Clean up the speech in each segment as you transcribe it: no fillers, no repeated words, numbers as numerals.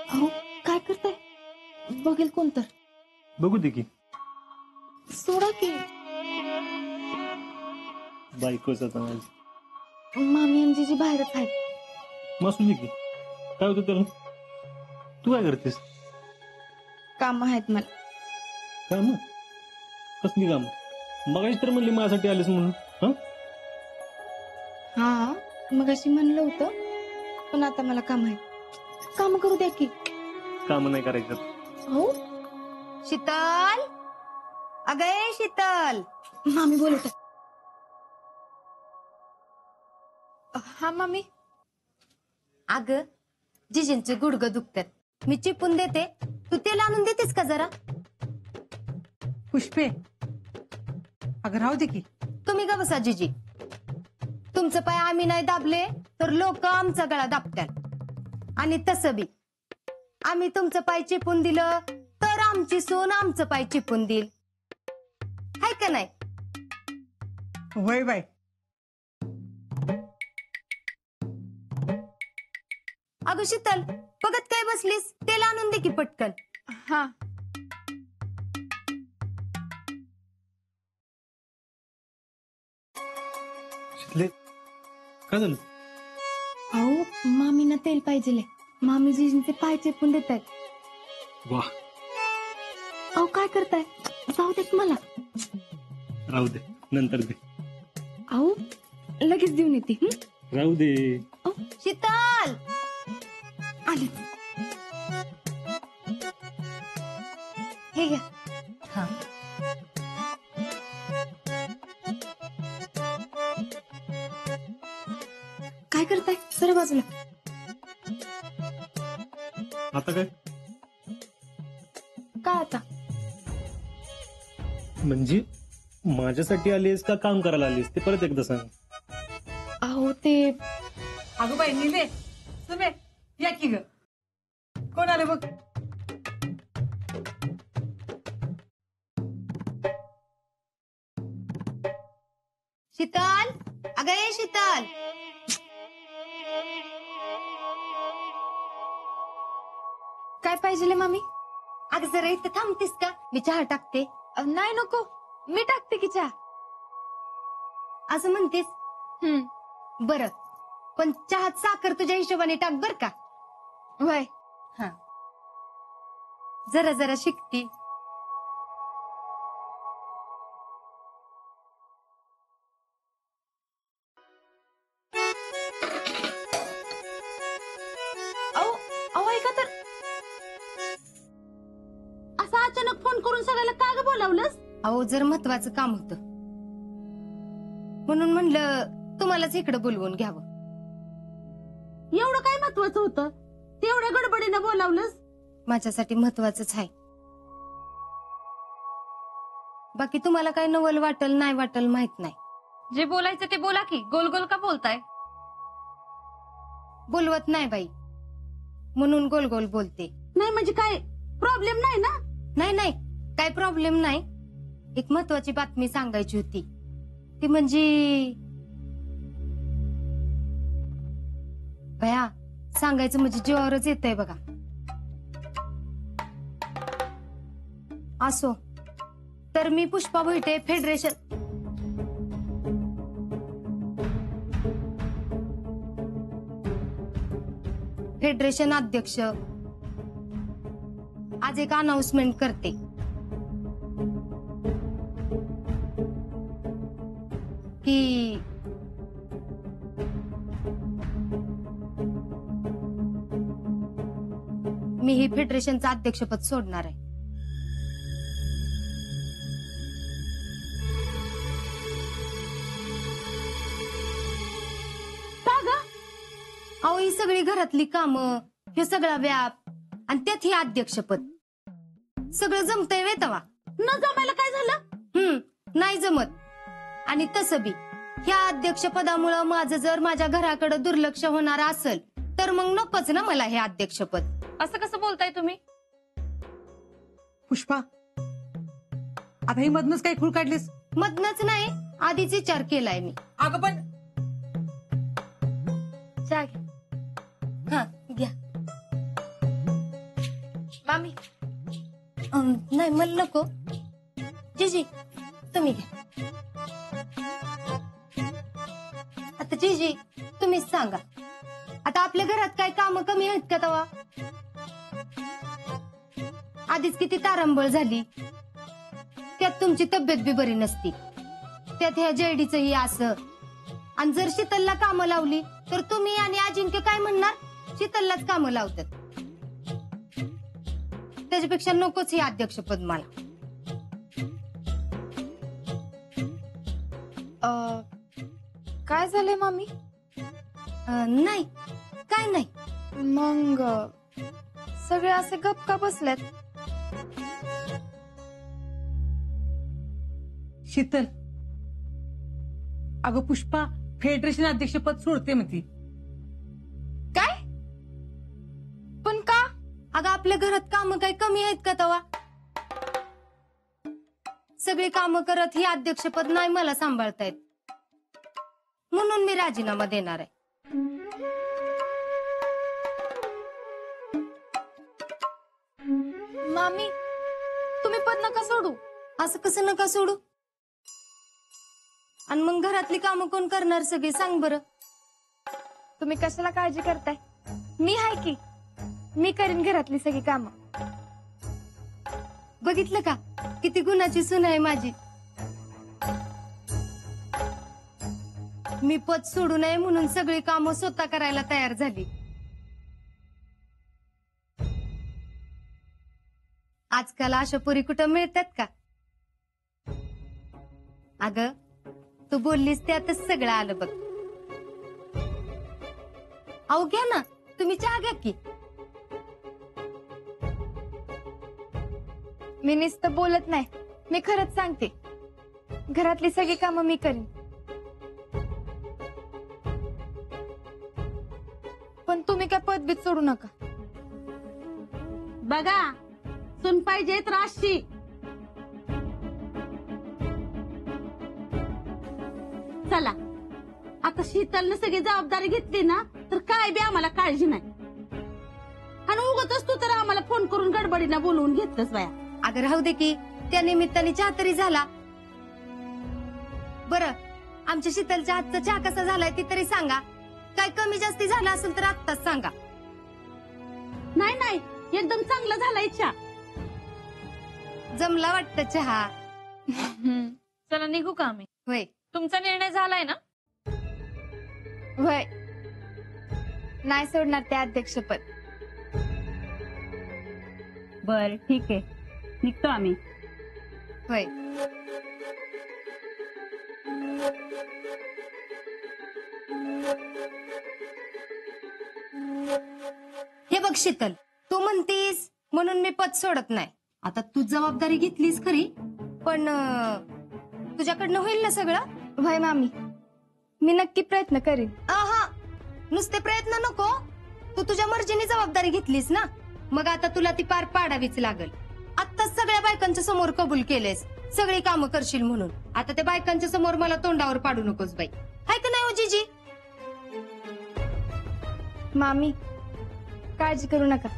अहो काय करताय? बघेल कोण तर. बघू दे की. सोडा की. बायकोच आता माझी. मामी आणि जीजी बाहेरच आहेत. मस्त दे की. काय होतं त्याला? तू काय करतेस? काम आहेत मला. काम? कसली काम? मगाशी तर म्हणली माझ्यासाठी आलीस म्हणून. हा मग अशी म्हणलं होतं, पण आता मला काम आहे. काम करू द्या की. काम नाही करायचं. हो शीतल, अगं शीतल. मामी बोलत. हा मामी. अगं जिजींचे गुडघं दुखतात, मी चिपून देते, तू तेल आणून देतेस का जरा? पुष्पे, अगं राहू दे की. तुम्ही का बसा जिजी. तुमचं पाय आम्ही नाही दाबले तर लोक आमचा गळा दाबतात. आणि तसं बी आम्ही तुमचं पाय चिपून दिलं तर आमची सून आमचं पाय चिपून देईल, हाय का नाही? वय बाय. अगं शीतल, बघत काय बसलीस, तेल आणून दे की पटकन. हा शितले, काय झालं? अहो मामीना तेल पाहिजे. मामी जीजींचे पाय चेपून देत आहेत. वाह. अहो काय करताय? जाऊ देत मला. राहू दे, नंतर दे. अहो लगेच देऊन येते. राहू दे. शीतल आले. हे घ्या. हा काय करताय? सर बाजूला. आता काय? काय आता? म्हणजे माझ्यासाठी आलीस का काम करायला आलीस ते परत एकदा सांग. अहो ते अगं बाई निले, सुमे, या की ग. कोण आले बघ. शीतल, अगं ये शीतल. काय पाहिजे मामी? अगं जरा इथं थांबतीस का? मी चहा टाकते. नाही नको, मी टाकते की चहा. असं म्हणतेस? बरं, पण चहात साखर तुझ्या हिशोबाने टाक बर का. वय हा, जरा जरा शिकती. अहो ऐका तर. असं अचानक फोन करून सगळ्याला का ग बोलावलंस? अहो जर महत्वाचं काम होतं म्हणून म्हणलं तुम्हालाच इकडे बोलवून घ्यावं. एवढं काय महत्वाचं होतं ते एवढ्या गडबडीनं बोलावलंस? माझ्यासाठी महत्वाचंच आहे. बाकी तुम्हाला काय नवल वाटल नाही वाटल माहित नाही. जे बोलायचं ते बोला की, गोल गोल का बोलताय? बोलवत नाही बाई म्हणून गोल गोल बोलते. नाही म्हणजे काय प्रॉब्लेम नाही ना? नाही नाही, काय प्रॉब्लेम नाही. एक महत्वाची बातमी सांगायची होती. ती म्हणजे भया, सांगायचं म्हणजे जीवावरच येतंय बघा. असो तर मी पुष्पा भोईटे, फेडरेशन अध्यक्ष, आज एक अनाउन्समेंट करते. की मी ही फेडरेशनचं अध्यक्षपद सोडणार आहे. का ग? अहो ही सगळी घरातली कामं, हे सगळा व्याप आणि त्यात हे अध्यक्षपद, सगळं जमतंय वे तवा. न जमायला काय झालं? नाही जमत. आणि तसं बी ह्या अध्यक्षपदामुळं माझं जर माझ्या घराकडे दुर्लक्ष होणार असेल तर मग नकोच ना मला हे अध्यक्षपद. असं कसं बोलताय तुम्ही? पुष्पा, आता ही मधनच काही खूळ काढलीस? मधनच नाही, आधीच विचार केलाय मी. अगं पण चहा घ्या. हा घ्या. मामी नाही मला नको. जीजी तुम्ही घ्या. आता जीजी तुम्हीच सांगा, आता आपल्या घरात काय काम कमी आहेत का तवा? आधीच किती तारंबळ झाली, त्यात तुमची तब्येत बी बरी नसती, त्यात ह्या जयडीचं ही असं. आणि जर शीतलला कामं लावली तर तुम्ही आणि अजिंक्य काय म्हणणार? शीतललाच कामं लावतात. त्याच्यापेक्षा नकोच हे अध्यक्षपद मला. काय झालंय मामी? नाही काय नाही. मग सगळे असे गप का बसल्यात? शीतल, अगं पुष्पा फेडरेशन अध्यक्षपद सोडते म्हणती. काय? पण का? अगं आपल्या घरात कामं काही कमी आहेत का तवा? सगळी कामं करत ही अध्यक्षपद नाही मला सांभाळता येत, म्हणून मी राजीनामा देणार आहे. मामी तुम्ही पद नका सोडू. असं कसं नका सोडू? आणि मग घरातली कामं कोण करणार सगळी सांग बरं? तुम्ही कशाला काळजी करताय? मी आहे की, मी करीन घरातली सगळी कामं. बघितलं का किती गुणाची सून आहे माझी. मी पद सोडू नये म्हणून सगळी कामं स्वतः करायला तयार झाली. आजकाल अशा पोरी कुठं मिळतात का? अगं तू बोललीस त्यातच सगळं आलं बघ. अहो घ्या ना, तुम्ही चहा घ्या की. मी नुसतं बोलत नाही, मी खरंच सांगते. घरातली सगळी कामं मी करीन. पण तुम्ही काय पदबीत सोडू नका. बघा सून पाहिजे तर अशी. चला आता शीतलने सगळी जबाबदारी घेतली ना तर काय बी आम्हाला काळजी नाही. आणि उगाच तू तर आम्हाला फोन करून गडबडीनं बोलवून घेतलंस बाया. अगं राहू दे की, त्या निमित्ताने चहा तरी झाला. बरं आमच्या शीतलच्या हातचा चहा कसा झालाय ती तरी सांगा. काय कमी जास्ती झाला असेल तर आत्ताच सांगा. नाही नाही एकदम चांगला झालाय चहा. जमला वाटतं चहा. चला निघू का आम्ही? होय तुमचा निर्णय झालाय ना? वय नाही सोडणार ते अध्यक्षपद. बर ठीक आहे, निघतो आम्ही. होय. हे बघ शीतल, तू म्हणतीस म्हणून मी पद सोडत नाही. आता तू जबाबदारी घेतलीस खरी, पण तुझ्याकडनं होईल ना सगळं? वय मामी, मी नक्की प्रयत्न करीन. आहा, नुसते प्रयत्न नको. तू तुझ्या मर्जीने जबाबदारी घेतलीस ना, मग आता तुला ती पार पाडावीच लागल. आत्ताच सगळ्या बायकांच्या समोर कबूल केलेस सगळी कामं करशील म्हणून. आता त्या बायकांच्या समोर मला तोंडावर पाडू नकोस बाई. हाय का नाही हो जीजी? मामी काळजी करू नका,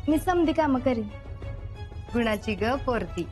मी समधी कामं करीन. गुणाची ग पोरती.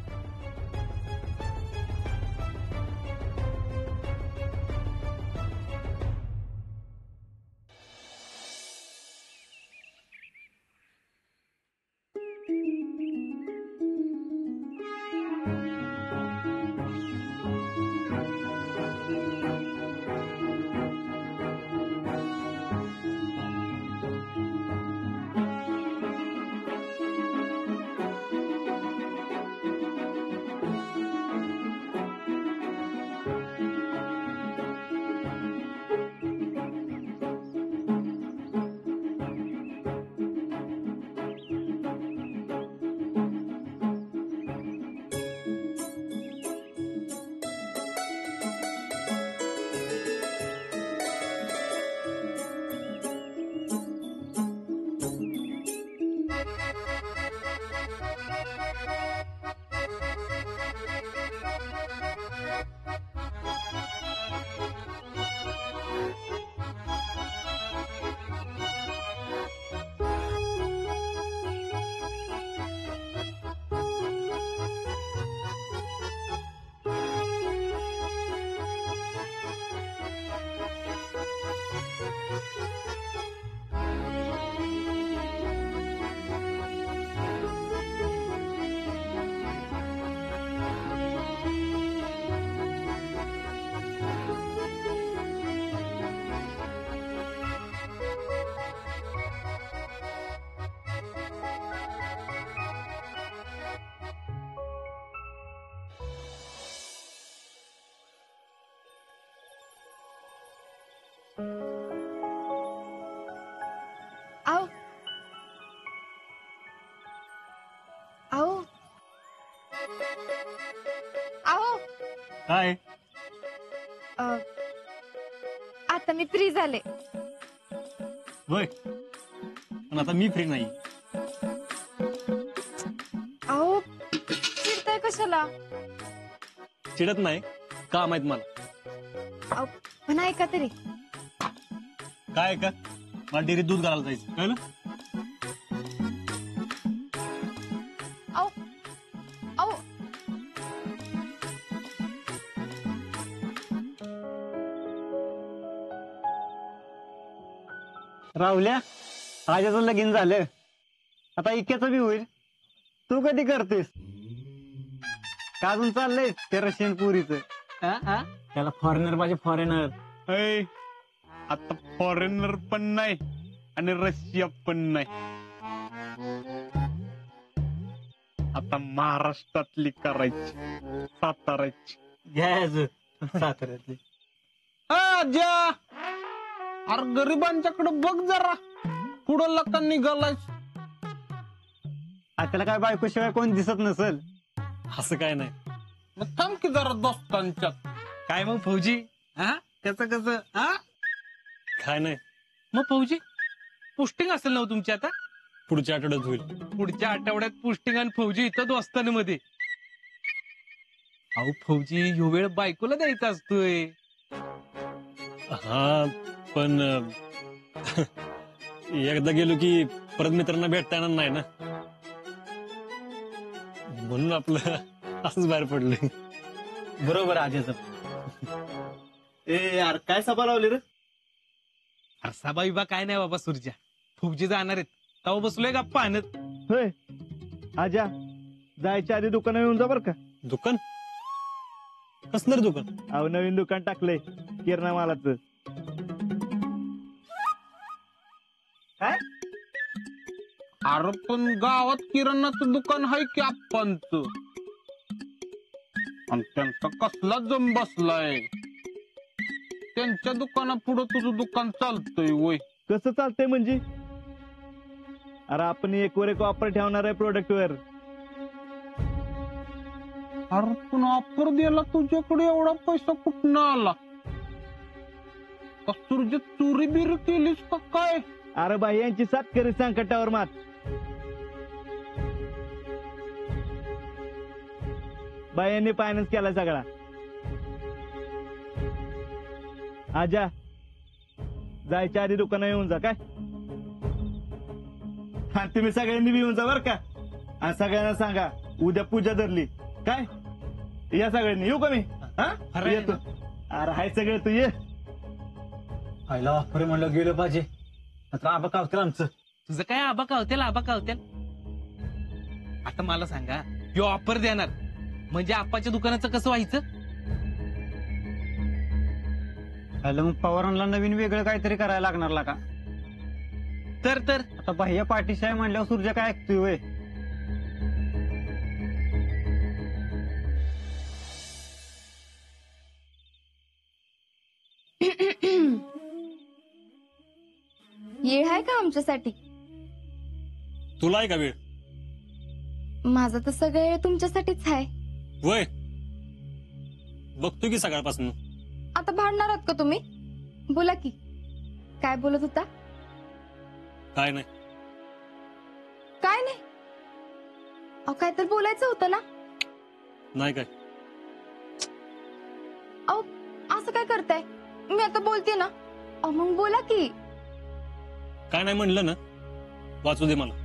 काय आता मी फ्री झाले. होय पण आता मी फ्री नाही. अहो चिडताय कशाला? चिडत नाही, काम आहेत मला. अहो पण ऐका तरी. काय का मला डेअरीत दूध घालायला जायचं कळलं. अहो अहो राहुल्या, आजाचं लगीन झालं, आता इक्याचं बी होईल. तू कधी करतेस? का अजून चाललंय ते रशियन पुरीच? त्याला फॉरेनर पाहिजे, फॉरेनर. आता फॉरेनर पण नाही आणि रशिया पण नाही. आता महाराष्ट्रातली करायची, साताराची. घ्यायचं साताऱ्यातली. आजा, अरे गरिबांच्याकडे बघ जरा, पुढं लका निघालाय. त्याला काय बायकोशिवाय कोण दिसत नसल. असं काय नाही. मग थांब की जरा दोस्तांच्यात. काय मग फौजी? हा कसं कसं? हा काय नाही, मग फौजी पोस्टिंग असेल ना तुमची आता? पुढच्या आठवड्यात होईल. पुढच्या आठवड्यात पोस्टिंग आणि फौजी इथं दोस्तांमध्ये. अहो फौजी ह्यो वेळ बायकोला द्यायचा असतोय. हा पण एकदा गेलो की परत मित्रांना भेटता येणार नाही ना, म्हणून आपलं असंच बाहेर पडलंय. बरोबर आजाचं. यार काय सभा लावली रे? अरे सभा विभा काय नाही बाबा सुरजा, फौजी जाणार आहेत तेव्हा बसलोय गप्पा आणत. होय आजा, जायच्या आधी दुकान येऊन जा बर का. दुकान कसलं रे दुकान? अहो नवीन दुकान टाकलंय किरणा मालाचं. काय? अरे पण गावात किराणाचं दुकान आहे की आप्पांचं, आणि त्यांचा कसला जम बसलाय. त्यांच्या दुकानापुढं तुझं दुकान चालतंय वय? कसं चालतंय म्हणजे? अरे आपण एक वर एक ऑफर ठेवणार आहे प्रोडक्ट वर. अरे पण ऑफर द्यायला तुझ्याकडे एवढा पैसा कुठनं आला? तुझी चोरी बिरी केलीस का काय? अरे बाई यांची सातकरी संकटावर मात. बायांनी फायनान्स केला सगळा. आजा, जायच्या आधी दुकान येऊन जा काय. आणि तुम्ही सगळ्यांनी बी येऊन जा बर का. आणि सगळ्यांना सांगा उद्या पूजा धरली काय. या सगळ्यांनी, येऊ का मी? हा येतो. अरे हाय सगळं तू ये. आईला वापरे म्हणलं गेलं पाहिजे, आता आबा कावतील आमचं. तुझं काय आबा कावतेल आबा कावतेल. आता मला सांगा, ह्यो ऑफर देणार म्हणजे आपाच्या दुकानाचं कसं व्हायचं? आलं मग पवारांना नवीन वेगळं काहीतरी करायला लागणार का? तर आता बाह्य पाठीशी आहे म्हणल्यावर सूर्य काय ऐकतोय वय. येळ आहे का आमच्यासाठी? तुला आहे का वेळ? माझा तर सगळं वेळ तुमच्यासाठीच आहे. वय बघतो की सकाळपासून. आता भांडणार आहात का तुम्ही? बोला की, काय बोलत होता? काय नाही. काय नाही? अहो काय तर बोलायचं होतं ना. नाही काय? अहो असं काय करताय? मी आता बोलते ना. अहो मग बोला की. काय नाही म्हणलं ना, वाचू दे मला.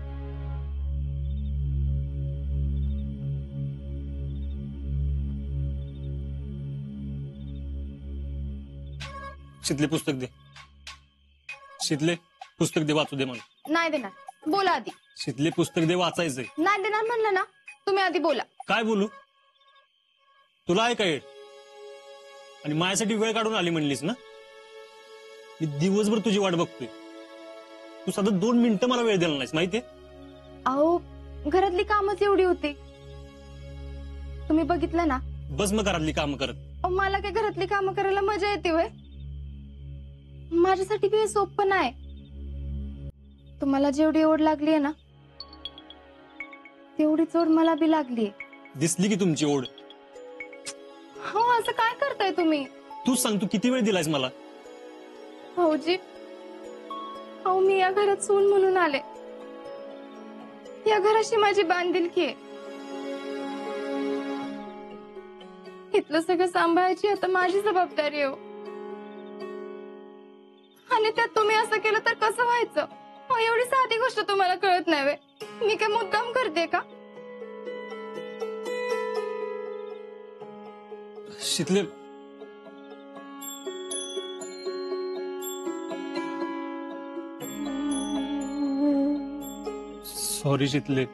शीतले पुस्तक दे. शीतले पुस्तक दे, वाचू दे मला. नाही देणार, बोला आधी. शीतले पुस्तक दे, वाचायचंय. नाही देणार म्हणलं ना, तुम्ही आधी बोला. काय बोलू? तुला आहे काय? आणि माझ्यासाठी वेळ काढून आली म्हणलीस ना. मी दिवसभर तुझी वाट बघतोय, तू साधं 2 मिनिटं मला वेळ दिला नाहीस माहितीये. अहो घरातली कामच एवढी होती, तुम्ही बघितलं ना. बस मग घरातली कामं करत. अहो मला काय घरातली कामं करायला मजा येते वय? माझ्यासाठी बी हे सोपं नाही. तुम्हाला जेवढी ओढ लागलीये ना, तेवढीच ओढ मला बी लागलीये. दिसली की तुमची ओढ. हो असं काय करताय तुम्ही? तूच सांग, तू किती वेळ दिलायस मला? भाऊजी, अहो मी या घरात सून म्हणून आले. या घराशी माझी बांधिलकी आहे. इथलं सगळं सांभाळायची आता माझी जबाबदारी आहे. आणि त्यात तुम्ही असं केलं तर कसं व्हायचं? अहो, एवढी साधी गोष्ट तुम्हाला कळत नाही वे? मी काय मुद्दाम करते का? शीतले, सॉरी शीतले,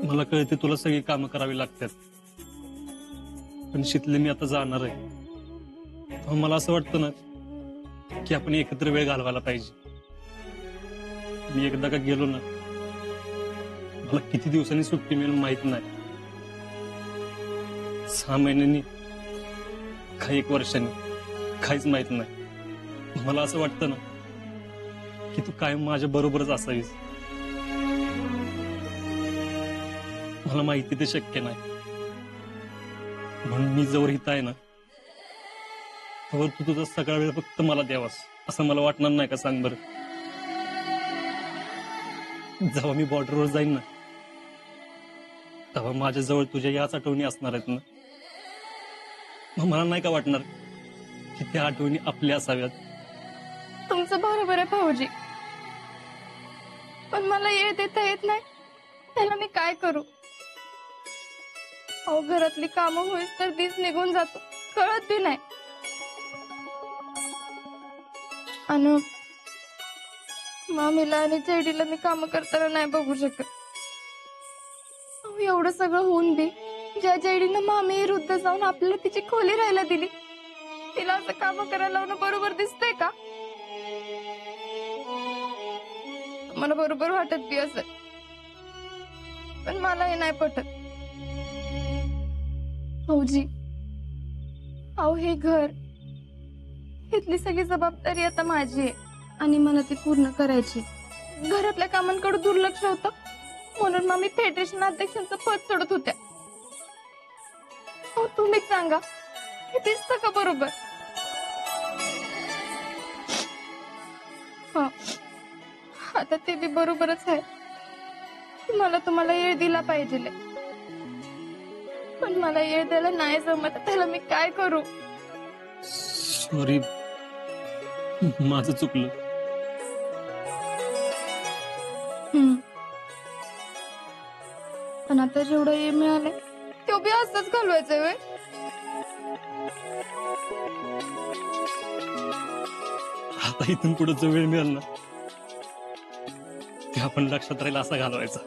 मला कळते तुला सगळी कामं करावी लागतात, पण शीतले मी आता जाणार आहे. तेव्हा मला असं वाटतं ना की आपण एकत्र वेळ घालवायला पाहिजे. मी एकदा का गेलो ना, मला किती दिवसांनी सुट्टी मिळेल माहित नाही. 6 महिन्यांनी, काही 1 वर्षांनी, काहीच माहित नाही. मला असं वाटतं ना की तू कायम माझ्या बरोबरच असावीस. मला माहिती ते शक्य नाही, म्हणून मी जवळ इथं आहे ना, तोवर तू तुझा सगळा वेळ फक्त मला द्यावास, असं मला वाटणार नाही का? सांग बरं. जेव्हा मी बॉर्डरवर जाईन ना, तेव्हा माझ्या जवळ तुझ्या याच आठवणी असणार आहेत ना. मग मला नाही का वाटणार की त्या आठवणी आपल्या असाव्यात? तुमचं बरोबर आहे भाऊजी, पण मला येळ देता येत नाही. त्याला मी काय करू? अहो घरातली कामं होईस तर दिस निघून जातो, कळत बी नाही. आणि मामीला आणि चैडीला मी काम करताना नाही बघू शकत. अहो, एवढं सगळं होऊन बी ज्या जैडीनं मामी विरुद्ध जाऊन आपल्याला तिची खोली राहायला दिली, तिला असं काम करायला लावणं बरोबर दिसतंय का? मला बरोबर वाटत बी असं, पण मला हे नाही पटत. भाऊजी, अहो हे घर, इथली सगळी जबाबदारी आता माझी आहे आणि मला ती पूर्ण करायची. घरातल्या कामांकडे दुर्लक्ष होतं म्हणून मग मी फेडरेशन अध्यक्षांचं पद सोडत होत्या. अहो तुम्हीच सांगा, हे दिसतं का बरोबर? हा, आता ते बी बरोबरच आहे. मला तुम्हाला येळ दिला पाहिजे, पण मला येळ द्यायला नाही जमत. त्याला मी काय करू? सॉरी, माझं चुकलं. पण आता जेवढं हे मिळालंय ते बी असंच घालवायचंय व्हय? आता इथून पुढे जो वेळ मिळेल ना, ते आपण लक्षात राहील असा घालवायचा.